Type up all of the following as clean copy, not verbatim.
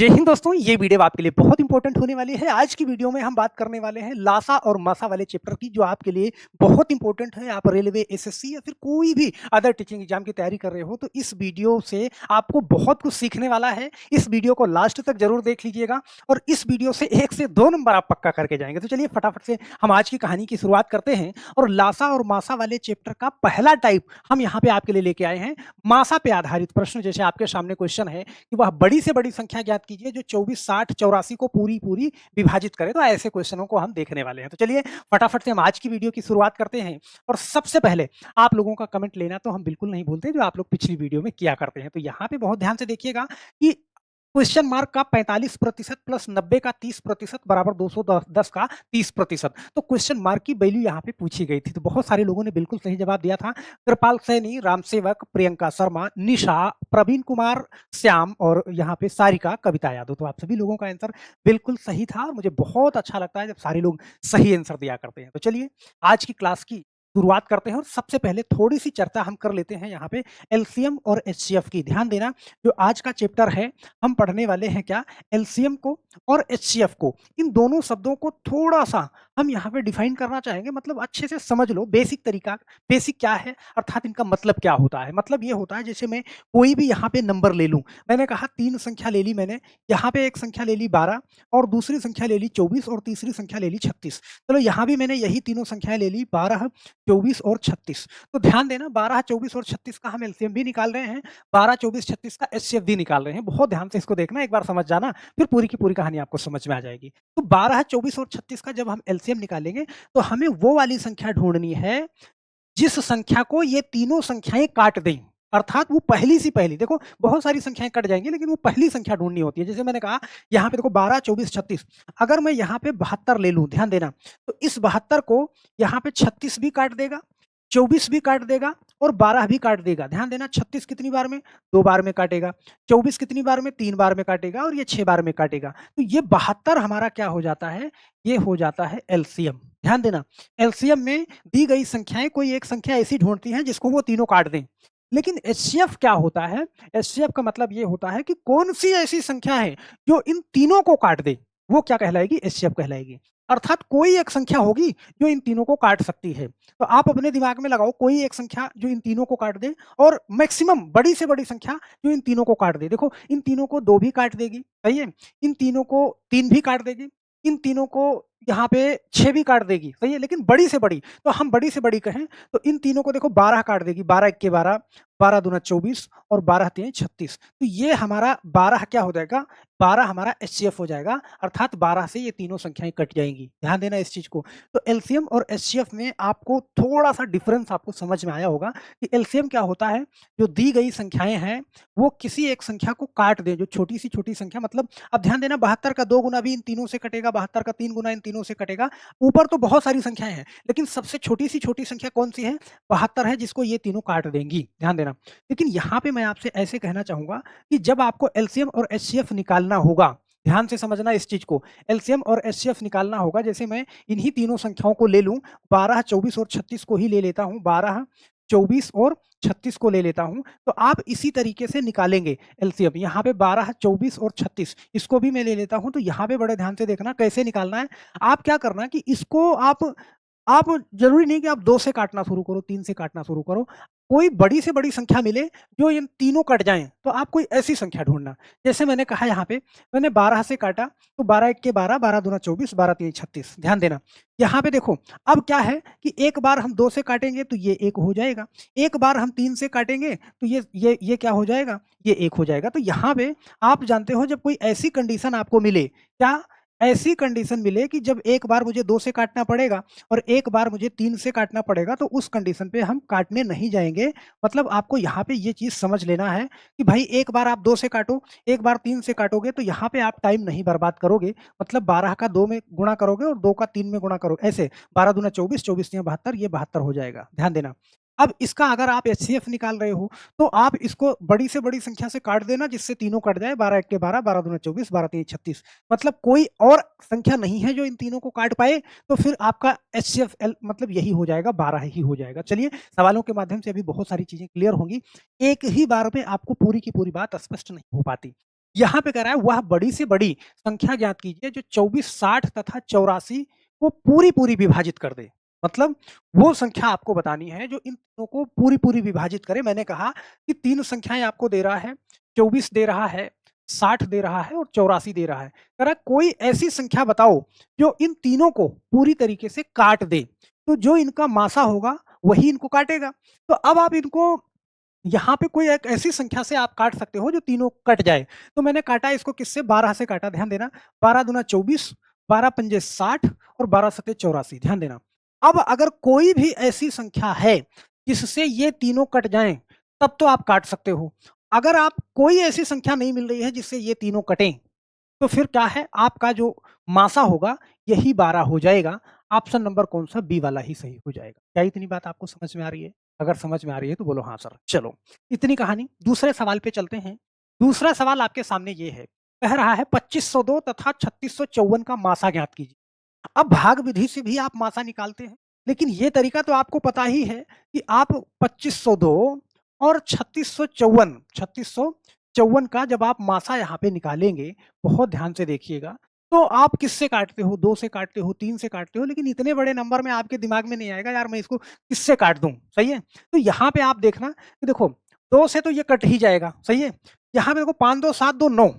जय हिंद दोस्तों, ये वीडियो आपके लिए बहुत इंपॉर्टेंट होने वाली है। आज की वीडियो में हम बात करने वाले हैं लासा और मासा वाले चैप्टर की, जो आपके लिए बहुत इंपॉर्टेंट है। आप रेलवे, एसएससी या फिर कोई भी अदर टीचिंग एग्जाम की तैयारी कर रहे हो तो इस वीडियो से आपको बहुत कुछ सीखने वाला है। इस वीडियो को लास्ट तक जरूर देख लीजिएगा और इस वीडियो से 1 से 2 नंबर आप पक्का करके जाएंगे। तो चलिए फटाफट से हम आज की कहानी की शुरुआत करते हैं। और लासा और मासा वाले चैप्टर का पहला टाइप हम यहाँ पे आपके लिए लेके आए हैं, मासा पे आधारित प्रश्न। जैसे आपके सामने क्वेश्चन है कि वह बड़ी से बड़ी संख्या ज्ञात कीजिए जो 24, 60, 84 को पूरी विभाजित करे। तो ऐसे क्वेश्चनों को हम देखने वाले हैं। तो चलिए फटाफट से हम आज की वीडियो की शुरुआत करते हैं। और सबसे पहले आप लोगों का कमेंट लेना तो हम बिल्कुल नहीं भूलते, जो आप लोग पिछली वीडियो में किया करते हैं। तो यहाँ पे बहुत ध्यान से देखिएगा कि क्वेश्चन मार्क का 45% प्लस 90 का 30% बराबर 210 का 30%। तो क्वेश्चन मार्क की वैल्यू यहाँ पे पूछी गई थी। तो बहुत सारे लोगों ने बिल्कुल सही जवाब दिया था। कृपाल सैनी, राम सेवक, प्रियंका शर्मा, निशा, प्रवीण कुमार, श्याम और यहाँ पे सारिका, कविता यादव। तो आप सभी लोगों का आंसर बिल्कुल सही था। मुझे बहुत अच्छा लगता है जब सारे लोग सही आंसर दिया करते हैं। तो चलिए आज की क्लास की शुरुआत करते हैं। और सबसे पहले थोड़ी सी चर्चा हम कर लेते हैं यहाँ पे एलसीएम और एचसीएफ की। ध्यान देना, जो आज का चैप्टर है हम पढ़ने वाले हैं क्या, एलसीएम को और एचसीएफ को। इन दोनों शब्दों को थोड़ा सा हम यहाँ पे डिफाइन करना चाहेंगे, मतलब अच्छे से समझ लो बेसिक तरीका। बेसिक क्या है अर्थात इनका मतलब क्या होता है। मतलब ये होता है जैसे मैं कोई भी यहाँ पे नंबर ले लूँ। मैंने कहा 3 संख्या ले ली मैंने, यहाँ पे एक संख्या ले ली 12 और दूसरी संख्या ले ली 24 और तीसरी संख्या ले ली 36। चलो यहाँ भी मैंने यही तीनों संख्याएं ले ली 12, 24 और 36। तो ध्यान देना 12, 24 और 36 का हम एलसीएम भी निकाल रहे हैं, 12, 24, 36 का एचसीएफ भी निकाल रहे हैं। बहुत ध्यान से इसको देखना, एक बार समझ जाना, फिर पूरी की पूरी कहानी आपको समझ में आ जाएगी। तो 12, 24 और 36 का जब हम एलसीएम निकालेंगे तो हमें वो वाली संख्या ढूंढनी है जिस संख्या को ये तीनों संख्याएं काट दें। अर्थात वो पहली सी पहली, देखो बहुत सारी संख्याएं कट जाएंगी लेकिन वो पहली संख्या ढूंढनी होती है। जैसे मैंने कहा यहाँ पे देखो 12, 24, 36, अगर मैं यहाँ पे 72 ले लूं, ध्यान देना, तो इस 72 को यहाँ पे 36 भी काट देगा, 24 भी काट देगा और 12 भी काट देगा। ध्यान देना 36 कितनी बार में, 2 बार में काटेगा, 24 कितनी बार में, 3 बार में काटेगा और ये 6 बार में काटेगा। तो ये 72 हमारा क्या हो जाता है, ये हो जाता है एलसीएम। ध्यान देना एलसीएम में दी गई संख्याएं कोई एक संख्या ऐसी ढूंढती हैं जिसको वो तीनों काट दें। लेकिन एचसीएफ क्या होता है, एचसीएफ का मतलब ये होता है कि कौन सी ऐसी संख्या है जो इन तीनों को काट दे, वो क्या कहलाएगी, एचसीएफ कहलाएगी। अर्थात कोई एक संख्या होगी जो इन तीनों को काट सकती है। तो आप अपने दिमाग में लगाओ कोई एक संख्या जो इन तीनों को काट दे, और मैक्सिमम बड़ी से बड़ी संख्या जो इन तीनों को काट दे। देखो इन तीनों को 2 भी काट देगी, सही है, इन तीनों को 3 भी काट देगी, इन तीनों को यहाँ पे 6 भी काट देगी, सही है। लेकिन बड़ी से बड़ी, तो हम बड़ी से बड़ी कहें तो इन तीनों को देखो 12 काट देगी, 12 एक के 12, 12 दूना 24 और 12 तीन 36। तो ये हमारा 12 क्या हो जाएगा, 12 हमारा एचसीएफ हो जाएगा। अर्थात 12 से ये तीनों संख्याएं कट जाएंगी। ध्यान देना इस चीज को। तो एलसीएम और एचसीएफ में आपको थोड़ा सा डिफरेंस आपको समझ में आया होगा कि एलसीएम क्या होता है, जो दी गई संख्याएं हैं वो किसी एक संख्या को काट दें, जो छोटी सी छोटी संख्या। मतलब अब ध्यान देना 72 का 2 गुना भी इन तीनों से कटेगा, 72 का 3 गुना इन तीनों से कटेगा। ऊपर तो बहुत सारी संख्याएं हैं लेकिन सबसे छोटी सी छोटी संख्या कौन सी है, 72 है, जिसको ये तीनों काट देंगी। ध्यान देना। लेकिन यहाँ पे मैं आपसे ऐसे कहना चाहूंगा कि जब आपको एलसीएम और एचसीएफ निकालना होगा, ध्यान से समझना इस चीज को, एलसीएम और एचसीएफ निकालना होगा। जैसे मैं इन्हीं तीनों संख्याओं को ले लूं, 12, 24 और 36 को ही ले लेता हूं, 12, 24 और 36 को ले लेता हूं, तो आप इसी तरीके से निकालेंगे एलसीएम। यहाँ पे 12, 24 और 36 इसको भी मैं ले लेता हूं। तो यहाँ पे बड़े ध्यान से देखना कैसे निकालना है। आप क्या करना है कि इसको आप जरूरी नहीं कि आप 2 से काटना शुरू करो, 3 से काटना शुरू करो, कोई बड़ी से बड़ी संख्या मिले जो इन तीनों कट जाएं, तो आप कोई ऐसी संख्या ढूंढना। जैसे मैंने कहा यहाँ पे मैंने 12 से काटा, तो 12 एक के 12, 12 दूना 24, 12 तीन 36। ध्यान देना यहाँ पे देखो, अब क्या है कि एक बार हम 2 से काटेंगे तो ये 1 हो जाएगा, एक बार हम 3 से काटेंगे तो ये क्या हो जाएगा, ये 1 हो जाएगा। तो यहाँ पे आप जानते हो जब कोई ऐसी कंडीशन आपको मिले, क्या ऐसी कंडीशन मिले कि जब एक बार मुझे 2 से काटना पड़ेगा और एक बार मुझे 3 से काटना पड़ेगा, तो उस कंडीशन पे हम काटने नहीं जाएंगे। मतलब आपको यहाँ पे ये चीज समझ लेना है कि भाई एक बार आप 2 से काटो, एक बार 3 से काटोगे तो यहाँ पे आप टाइम नहीं बर्बाद करोगे। मतलब 12 का 2 में गुणा करोगे और 2 का 3 में गुणा करोगे, ऐसे 12 दूना 24, 24 तीन 72, ये 72 हो जाएगा। ध्यान देना। अब इसका अगर आप एचसीएफ निकाल रहे हो तो आप इसको बड़ी से बड़ी संख्या से काट देना जिससे तीनों कट जाए, 12 एक के 12, 12 दूना 24, 12 तीन 36। मतलब कोई और संख्या नहीं है जो इन तीनों को काट पाए, तो फिर आपका एचसीएफ मतलब यही हो जाएगा, 12 ही हो जाएगा। चलिए सवालों के माध्यम से अभी बहुत सारी चीजें क्लियर होंगी, एक ही बार में आपको पूरी की पूरी बात स्पष्ट नहीं हो पाती। यहाँ पे कह रहा है वह बड़ी से बड़ी संख्या ज्ञात कीजिए जो 24, 60 तथा 84 को पूरी-पूरी विभाजित कर दे। मतलब वो संख्या आपको बतानी है जो इन तीनों को पूरी-पूरी विभाजित करे। मैंने कहा कि 3 संख्याएँ आपको दे रहा है, 24 दे रहा है, 60 दे रहा है और 84 दे रहा है। कह रहा है कोई ऐसी संख्या बताओ जो इन तीनों को पूरी तरीके से काट दे। तो जो इनका मासा होगा वही इनको काटेगा। तो अब आप इनको यहाँ पे कोई एक ऐसी संख्या से आप काट सकते हो जो तीनों कट जाए। तो मैंने काटा इसको किससे 12 से काटा, ध्यान देना। 12 दूना 24, 12 पंजे 60 और 12 सत्ते 84, ध्यान देना। अब अगर कोई भी ऐसी संख्या है जिससे ये तीनों कट जाएँ, तब तो आप काट सकते हो। अगर आप कोई ऐसी संख्या नहीं मिल रही है जिससे ये तीनों कटें, तो फिर क्या है आपका जो मासा होगा यही 12 हो जाएगा। ऑप्शन नंबर कौन-सा बी वाला ही सही हो जाएगा। क्या इतनी बात आपको समझ में आ रही है? अगर समझ में आ रही है तो बोलो हाँ सर। चलो, इतनी कहानी। दूसरे सवाल पे चलते हैं। दूसरा सवाल आपके सामने ये है, कह रहा है 2502 तथा 3654 का मासा ज्ञात कीजिए। अब भाग विधि से भी आप मासा निकालते हैं, लेकिन ये तरीका तो आपको पता ही है कि आप 2502 और 3654 का जब आप मासा यहाँ पे निकालेंगे, बहुत ध्यान से देखिएगा, तो आप किससे काटते हो? 2 से काटते हो, 3 से काटते हो, लेकिन इतने बड़े नंबर में आपके दिमाग में नहीं आएगा यार मैं इसको किससे काट दूँ, सही है? तो यहाँ पे आप देखना कि देखो 2 से तो ये कट ही जाएगा, सही है? यहाँ पे देखो 5 2 7 2 9,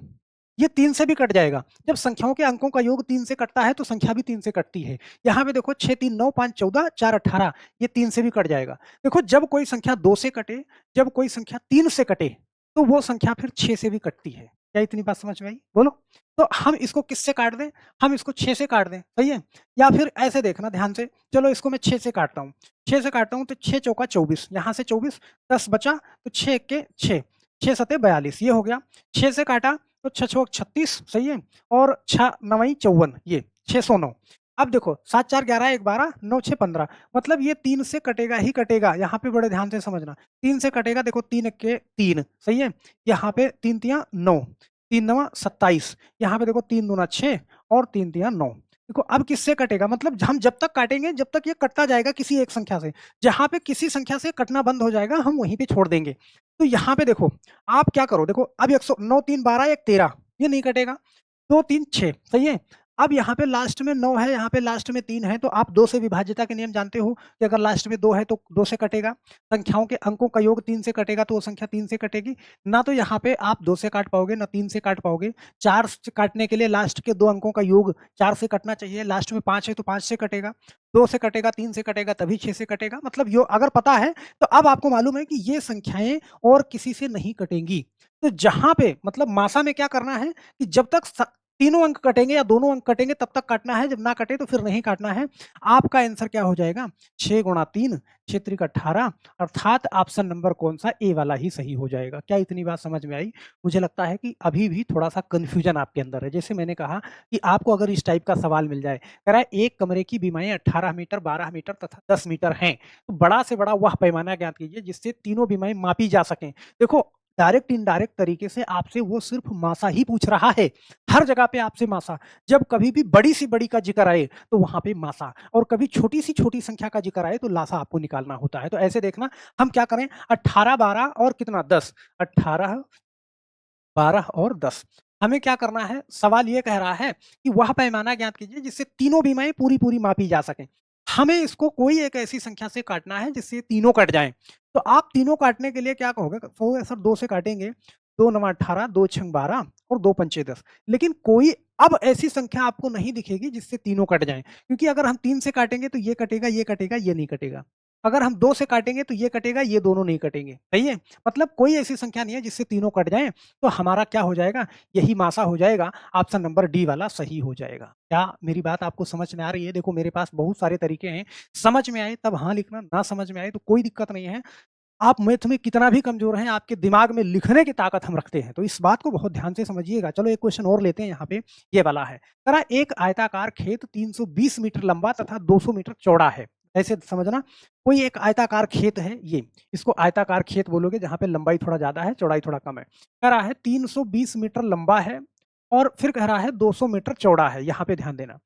ये 3 से भी कट जाएगा। जब संख्याओं के अंकों का योग 3 से कटता है तो संख्या भी 3 से कटती है। यहाँ पे देखो 6 3 9 5 14 4 18, ये 3 से भी कट जाएगा। देखो जब कोई संख्या 2 से कटे, जब कोई संख्या 3 से कटे, तो वो संख्या फिर 6 से भी कटती है। क्या इतनी बात समझ में आई? बोलो। तो हम इसको किससे काट दें? हम इसको 6 से काट दें, सही है? या फिर ऐसे देखना ध्यान से, चलो इसको मैं 6 से काटता हूँ। 6 से काटता हूँ तो 6 चौका 24, यहाँ से 24, 10 बचा तो 6 एक्के 6, 6 सत्ते 42, ये हो गया। 6 से काटा तो 6 छौक 36, सही है? और 6 नवई 54, ये 609। अब देखो 7 4 11 1 12, 9 6 15, मतलब ये 3 से कटेगा ही कटेगा। यहाँ पे बड़े ध्यान से समझना, 3 से कटेगा। देखो 3 एक्के 3, सही है? यहाँ पे 3 तियाँ 9, 3 नवा 27, यहाँ पे देखो 3 दूना 6 और 3 तियाँ 9। देखो अब किससे कटेगा? मतलब हम जब तक काटेंगे जब तक ये कटता जाएगा किसी एक संख्या से। जहाँ पे किसी संख्या से कटना बंद हो जाएगा हम वहीं पे छोड़ देंगे। तो यहाँ पे देखो आप क्या करो, देखो अब 100 9 3 12 1 13, ये नहीं कटेगा। 2 3 6, सही है? अब यहाँ पे लास्ट में 9 है, यहाँ पे लास्ट में 3 है, तो आप 2 से विभाज्यता के नियम जानते हो कि अगर लास्ट में 2 है तो 2 से कटेगा। संख्याओं के अंकों का योग 3 से कटेगा तो वो संख्या 3 से कटेगी। ना तो यहाँ पे आप 2 से काट पाओगे, ना 3 से काट पाओगे। 4 से काटने के लिए लास्ट के 2 अंकों का योग 4 से कटना चाहिए। लास्ट में 5 है तो 5 से कटेगा, 2 से कटेगा, 3 से कटेगा, तभी 6 से कटेगा। मतलब यो अगर पता है तो अब आपको मालूम है कि ये संख्याएँ और किसी से नहीं कटेंगी। तो जहाँ पे मतलब मासा में क्या करना है कि जब तक तीनों अंक कटेंगे या दोनों अंक कटेंगे तब तक काटना है, जब ना कटे तो फिर नहीं काटना है। आपका आंसर क्या हो जाएगा? 6 गुणा 3, 6 त्रिक 18, अर्थात ऑप्शन नंबर कौन-सा ए वाला ही सही हो जाएगा। क्या इतनी बात समझ में आई? मुझे लगता है कि अभी भी थोड़ा-सा कन्फ्यूजन आपके अंदर है। जैसे मैंने कहा कि आपको अगर इस टाइप का सवाल मिल जाए, कह रहा है एक कमरे की बीमाएँ 18 मीटर, 12 मीटर तथा 10 मीटर हैं, तो बड़ा से बड़ा वह पैमाना ज्ञात कीजिए जिससे तीनों बीमाएँ मापी जा सकें। देखो डायरेक्ट इनडायरेक्ट तरीके से आपसे वो सिर्फ मासा ही पूछ रहा है। हर जगह पे आपसे मासा। जब कभी भी बड़ी से बड़ी का जिक्र आए तो वहाँ पे मासा, और कभी छोटी सी छोटी संख्या का जिक्र आए तो लासा आपको निकालना होता है। तो ऐसे देखना हम क्या करें, 18 12 और कितना 10, 18 12 और 10। हमें क्या करना है, सवाल ये कह रहा है कि वह पैमाना ज्ञात कीजिए जिससे तीनों बीमाएँ पूरी-पूरी मापी जा सकें। हमें इसको कोई एक ऐसी संख्या से काटना है जिससे तीनों कट जाएँ। तो आप तीनों काटने के लिए क्या कहोगे? कहोगे सर 2 से काटेंगे, 2 नवा 18, 2 छंग 12 और 2 पंचे 10। लेकिन कोई अब ऐसी संख्या आपको नहीं दिखेगी जिससे तीनों कट जाएँ, क्योंकि अगर हम 3 से काटेंगे तो ये कटेगा, ये कटेगा, ये नहीं कटेगा। अगर हम 2 से काटेंगे तो ये कटेगा, ये दोनों नहीं कटेंगे, सही है? मतलब कोई ऐसी संख्या नहीं है जिससे तीनों कट जाएँ, तो हमारा क्या हो जाएगा? यही मासा हो जाएगा, ऑप्शन नंबर डी वाला सही हो जाएगा। क्या मेरी बात आपको समझ में आ रही है? देखो मेरे पास बहुत सारे तरीके हैं, समझ में आए तब हाँ लिखना, ना समझ में आए तो कोई दिक्कत नहीं है। आप मैथ में कितना भी कमज़ोर हैं, आपके दिमाग में लिखने की ताकत हम रखते हैं, तो इस बात को बहुत ध्यान से समझिएगा। चलो एक क्वेश्चन और लेते हैं यहाँ पे, ये वाला है। कह रहा है एक आयताकार खेत 320 मीटर लंबा तथा 200 मीटर चौड़ा है। ऐसे समझना, कोई एक आयताकार खेत है ये, इसको आयताकार खेत बोलोगे जहाँ पे लंबाई थोड़ा ज़्यादा है, चौड़ाई थोड़ा कम है। कह रहा है 320 मीटर लंबा है और फिर कह रहा है 200 मीटर चौड़ा है, यहाँ पे ध्यान देना।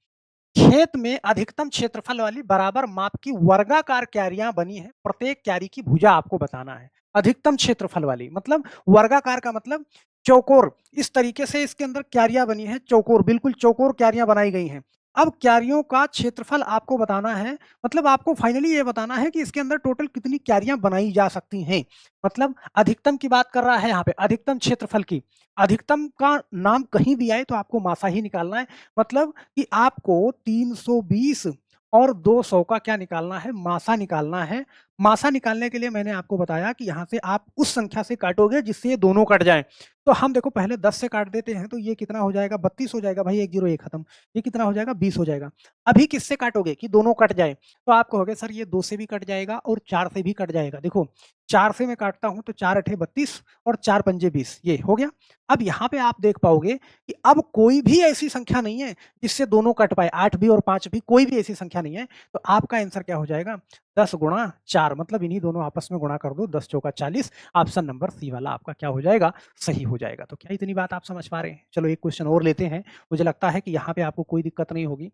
खेत में अधिकतम क्षेत्रफल वाली बराबर माप की वर्गाकार क्यारियां बनी है, प्रत्येक क्यारी की भुजा आपको बताना है। अधिकतम क्षेत्रफल वाली मतलब वर्गाकार का मतलब चौकोर, इस तरीके से इसके अंदर क्यारियाँ बनी हैं, चौकोर, बिल्कुल चौकोर क्यारियाँ बनाई गई हैं। अब क्यारियों का क्षेत्रफल आपको बताना है, मतलब आपको फाइनली ये बताना है कि इसके अंदर टोटल कितनी क्यारियाँ बनाई जा सकती हैं। मतलब अधिकतम की बात कर रहा है यहाँ पे, अधिकतम क्षेत्रफल की। अधिकतम का नाम कहीं भी आए तो आपको मासा ही निकालना है, मतलब कि आपको 320 और 200 का क्या निकालना है, मासा निकालना है। मासा निकालने के लिए मैंने आपको बताया कि यहाँ से आप उस संख्या से काटोगे जिससे ये दोनों कट जाएँ। तो हम देखो पहले 10 से काट देते हैं, तो ये कितना हो जाएगा, 32 हो जाएगा भाई, 1 0 1 खत्म। ये कितना हो जाएगा, 20 हो जाएगा। अभी किससे काटोगे कि दोनों कट जाए, तो आप कहोगे सर ये 2 से भी कट जाएगा और 4 से भी कट जाएगा। देखो 4 से मैं काटता हूँ तो 4 अठे 32 और 4 पंजे 20, ये हो गया। अब यहाँ पे आप देख पाओगे कि अब कोई भी ऐसी संख्या नहीं है जिससे दोनों कट पाए, 8 भी और 5 भी, कोई भी ऐसी संख्या नहीं है। तो आपका आंसर क्या हो जाएगा, 10 गुणा 4, मतलब इन्हीं दोनों आपस में गुणा कर दो, 10 चौका 40। ऑप्शन नंबर सी वाला आपका क्या हो जाएगा, सही हो जाएगा। तो क्या इतनी बात आप समझ पा रहे हैं? चलो एक क्वेश्चन और लेते हैं, मुझे लगता है कि यहाँ पे आपको कोई दिक्कत नहीं होगी।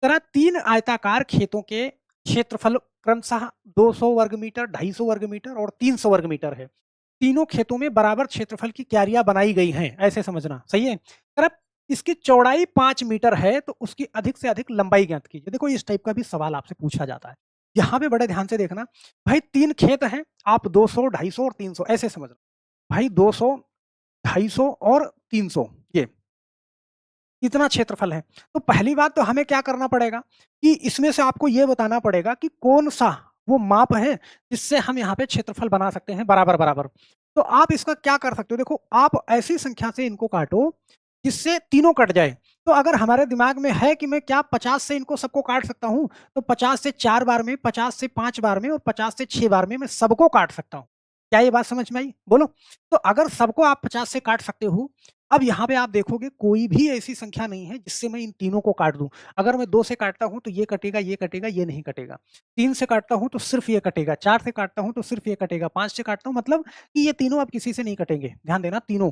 तरह 3 आयताकार खेतों के क्षेत्रफल क्रमशः 200 वर्ग मीटर, 250 वर्ग मीटर और 300 वर्ग मीटर है। तीनों खेतों में बराबर क्षेत्रफल की क्यारियां बनाई गई हैं, ऐसे समझना, सही है? अगर इसकी चौड़ाई 5 मीटर है तो उसकी अधिक से अधिक लंबाई ज्ञात कीजिए। देखो इस टाइप का भी सवाल आपसे पूछा जाता है। यहाँ पे बड़े ध्यान से देखना, भाई 3 खेत हैं, आप 200, 250 और 300 ऐसे समझना। भाई 200, 250 और 300 ये इतना क्षेत्रफल है। तो पहली बात तो हमें क्या करना पड़ेगा कि इसमें से आपको ये बताना पड़ेगा कि कौन-सा वो माप है जिससे हम यहाँ पे क्षेत्रफल बना सकते हैं बराबर-बराबर। तो आप इसका क्या कर सकते हो, देखो आप ऐसी संख्या से इनको काटो जिससे तीनों कट जाए। तो अगर हमारे दिमाग में है कि मैं क्या 50 से इनको सबको काट सकता हूँ, तो 50 से 4 बार में, 50 से 5 बार में और 50 से 6 बार में मैं सबको काट सकता हूँ। क्या ये बात समझ में आई? बोलो। तो अगर सबको आप 50 से काट सकते हो, अब यहाँ पे आप देखोगे कोई भी ऐसी संख्या नहीं है जिससे मैं इन तीनों को काट दूँ। अगर मैं 2 से काटता हूँ तो ये कटेगा, ये नहीं कटेगा। 3 से काटता हूँ तो सिर्फ़ ये कटेगा, 4 से काटता हूँ तो सिर्फ़ ये कटेगा, 5 से काटता हूँ मतलब कि ये तीनों अब किसी से नहीं कटेंगे। ध्यान देना तीनों,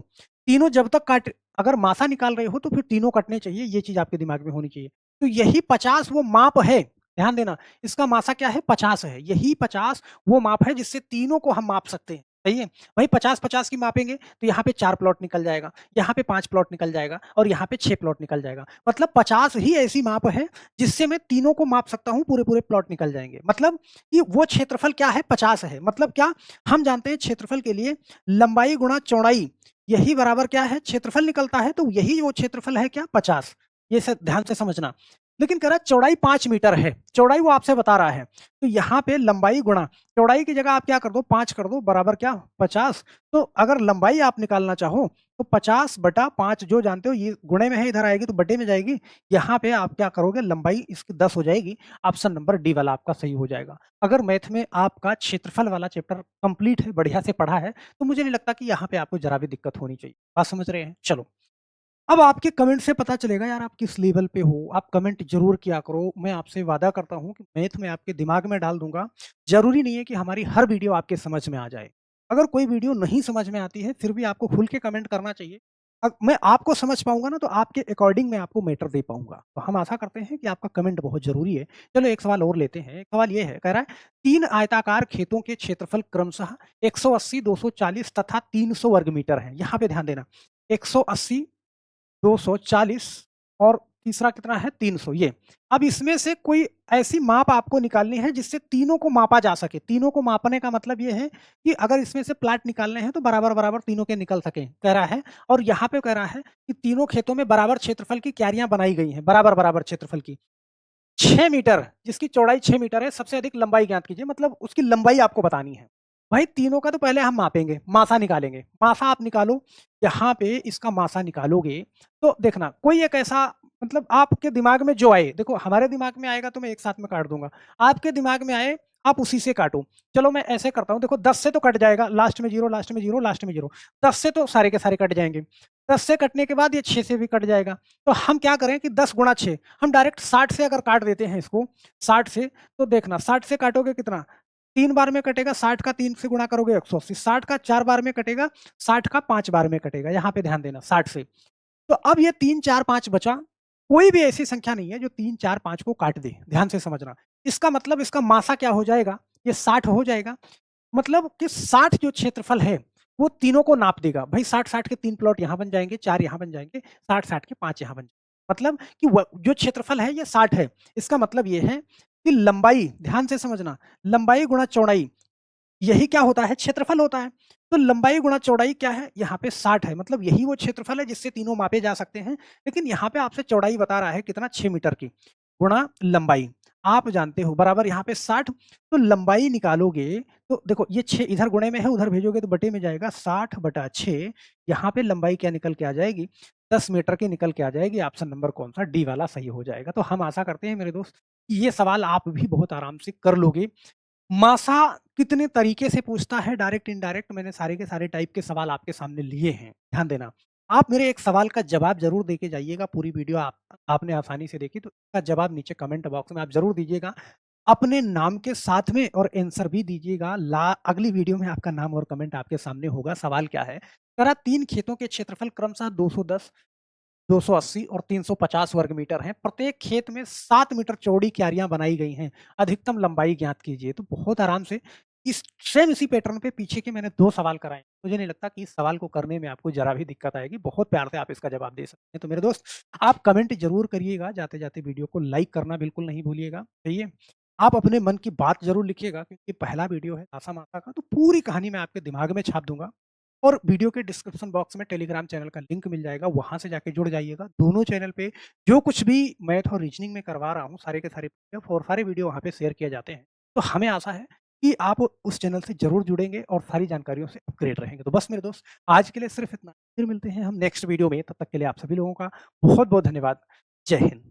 तीनों जब तक काट अगर मासा निकाल रहे हो तो फिर तीनों कटने चाहिए, ये चीज़ आपके दिमाग में होनी चाहिए। तो यही 50 वो माप है, ध्यान देना, इसका मासा क्या है, 50 है। यही 50 वो माप है जिससे तीनों को हम माप सकते हैं, सही है? वहीं 50-50 की मापेंगे तो यहाँ पे 4 प्लॉट निकल जाएगा, यहाँ पे 5 प्लॉट निकल जाएगा और यहाँ पे 6 प्लॉट निकल जाएगा। मतलब 50 ही ऐसी माप है जिससे मैं तीनों को माप सकता हूँ, पूरे-पूरे प्लॉट निकल जाएँगे। मतलब कि वो क्षेत्रफल क्या है, 50 है। मतलब क्या, हम जानते हैं क्षेत्रफल के लिए लंबाई गुणा चौड़ाई, यही बराबर क्या है, क्षेत्रफल निकलता है, तो यही वो क्षेत्रफल है क्या, 50। ये स ध्यान से समझना। लेकिन कह रहा है चौड़ाई 5 मीटर है, चौड़ाई वो आपसे बता रहा है। तो यहाँ पे लंबाई गुणा चौड़ाई की जगह आप क्या कर दो, 5 कर दो बराबर क्या, 50। तो अगर लंबाई आप निकालना चाहो तो 50 बटा 5 जो जानते हो ये गुणे में है, इधर आएगी तो बटे में जाएगी। यहाँ पे आप क्या करोगे, लंबाई इसकी 10 हो जाएगी। ऑप्शन नंबर डी वाला आपका सही हो जाएगा। अगर मैथ में आपका क्षेत्रफल वाला चैप्टर कंप्लीट है, बढ़िया से पढ़ा है, तो मुझे नहीं लगता कि यहाँ पे आपको ज़रा भी दिक्कत होनी चाहिए। बात समझ रहे हैं? चलो। अब आपके कमेंट से पता चलेगा यार आप किस लेवल पे हो। आप कमेंट ज़रूर किया करो। मैं आपसे वादा करता हूँ कि मैथ में आपके दिमाग में डाल दूँगा। ज़रूरी नहीं है कि हमारी हर वीडियो आपके समझ में आ जाए। अगर कोई वीडियो नहीं समझ में आती है, फिर भी आपको खुल के कमेंट करना चाहिए। मैं आपको समझ पाऊँगा ना, तो आपके अकॉर्डिंग मैं आपको मैटर दे पाऊँगा। तो हम आशा करते हैं कि आपका कमेंट बहुत ज़रूरी है। चलो एक सवाल और लेते हैं। एक सवाल ये है, कह रहा है 3 आयताकार खेतों के क्षेत्रफल क्रमशः 180, 240 तथा 300 वर्ग मीटर हैं। यहाँ पे ध्यान देना, 180, 240 और तीसरा कितना है, 300 ये। अब इसमें से कोई ऐसी माप आपको निकालनी है जिससे तीनों को मापा जा सके। तीनों को मापने का मतलब ये है कि अगर इसमें से प्लाट निकालने हैं तो बराबर-बराबर तीनों के निकल सकें, कह रहा है। और यहाँ पे कह रहा है कि तीनों खेतों में बराबर क्षेत्रफल की क्यारियाँ बनाई गई हैं, बराबर-बराबर क्षेत्रफल की। 6 मीटर, जिसकी चौड़ाई 6 मीटर है, सबसे अधिक लंबाई ज्ञात कीजिए, मतलब उसकी लंबाई आपको बतानी है। भाई तीनों का तो पहले हम मापेंगे, मासा निकालेंगे। मासा आप निकालो, यहाँ पे इसका मासा निकालोगे, तो देखना कोई एक ऐसा, मतलब आपके दिमाग में जो आए, देखो हमारे दिमाग में आएगा तो मैं एक साथ में काट दूँगा। आपके दिमाग में आए, आप उसी से काटो। चलो मैं ऐसे करता हूँ, देखो 10 से तो कट जाएगा, लास्ट में 0, लास्ट में 0, लास्ट में 0। 10 से तो सारे के सारे कट जाएँगे। 10 से कटने के बाद ये 6 से भी कट जाएगा। तो हम क्या करें कि 10 गुणा 6, हम डायरेक्ट 60 से अगर काट देते हैं इसको, 60 से, तो देखना 60 से काटोगे कितना, 3 बार में कटेगा, 60 का 3 से गुणा करोगे 180, 60 का 4 बार में कटेगा, 60 का 5 बार में कटेगा। यहाँ पे ध्यान देना 60 से। तो अब ये 3, 4, 5 बचा, कोई भी ऐसी संख्या नहीं है जो 3, 4, 5 को काट दे, ध्यान से समझना। इसका मतलब इसका मासा क्या हो जाएगा, ये 60 हो जाएगा। मतलब कि 60 जो क्षेत्रफल है, वो तीनों को नाप देगा। भई 60-60 के 3 प्लॉट यहाँ बन जाएँगे, 4 यहाँ बन जाएँगे, 60-60 के 5 यहाँ बन जाएँगे। मतलब कि व जो क्षेत्रफल है ये 60 है। इसका मतलब ये है कि लंबाई, ध्यान से समझना, लंबाई गुणा चौड़ाई, यही क्या होता है? क्षेत्रफल होता है। तो लंबाई गुणा चौड़ाई क्या है? यहाँ पे 60 है, मतलब यही वो क्षेत्रफल है जिससे तीनों मापे जा सकते हैं। लेकिन यहाँ पे आपसे चौड़ाई बता रहा है कितना, 6 मीटर की, गुणा लंबाई। आप जानते हो बराबर यहाँ पे 60, तो लंबाई निकालोगे तो देखो ये 6 इधर गुणे में है, उधर भेजोगे तो बटे में जाएगा, 60/6। यहाँ पे लंबाई क्या निकल के आ जाएगी? 10 मीटर की निकल के आ जाएगी। ऑप्शन नंबर कौन-सा? डी वाला सही हो जाएगा। तो हम आशा करते हैं मेरे दोस्त, ये सवाल आप भी बहुत आराम से कर लोगे। मासा कितने तरीके से पूछता है, डायरेक्ट इनडायरेक्ट, मैंने सारे के सारे टाइप के सवाल आपके सामने लिए हैं, ध्यान देना। आप मेरे एक सवाल का जवाब ज़रूर देके जाइएगा, पूरी वीडियो आपने आसानी से देखी तो इसका जवाब नीचे कमेंट बॉक्स में आप ज़रूर दीजिएगा। अपने नाम के साथ में और आंसर भी दीजिएगा। अगली वीडियो में आपका नाम और कमेंट आपके सामने होगा। सवाल क्या है? कह रहा 3 खेतों के क्षेत्रफल क्रमशः 210, 280 और 350 वर्ग मीटर हैं। प्रत्येक खेत में 7 मीटर चौड़ी क्यारियाँ बनाई गई हैं। अधिकतम लंबाई ज्ञात कीजिए। तो बहुत आराम से इसी पैटर्न पे पीछे के मैंने 2 सवाल कराए। मुझे नहीं लगता कि इस सवाल को करने में आपको ज़रा भी दिक्कत आएगी। बहुत प्यार से आप इसका जवाब दे सकते हैं। तो मेरे दोस्त, आप कमेंट ज़रूर करिएगा। जाते-जाते वीडियो को लाइक करना बिल्कुल नहीं भूलिएगा। चाहिए? आप अपने मन की बात ज़रूर लिखिएगा, क्योंकि पहला वीडियो है आसा-मासा का, तो पूरी कहानी मैं आपके दिमाग में छाप दूँगा। और वीडियो के डिस्क्रिप्शन बॉक्स में टेलीग्राम चैनल का लिंक मिल जाएगा, वहाँ से जाके जुड़ जाइएगा। दोनों चैनल पे जो कुछ भी मैथ और रीज़निंग में करवा रहा हूँ, सारे के सारे पीडीएफ और सारे वीडियो वहाँ पे शेयर किए जाते हैं। तो हमें आशा है कि आप उस चैनल से ज़रूर जुड़ेंगे और सारी जानकारियों से अपग्रेड रहेंगे। तो बस मेरे दोस्त, आज के लिए सिर्फ इतना। फिर मिलते हैं हम नेक्स्ट वीडियो में, तब तक के लिए आप सभी लोगों का बहुत-बहुत धन्यवाद। जय हिंद।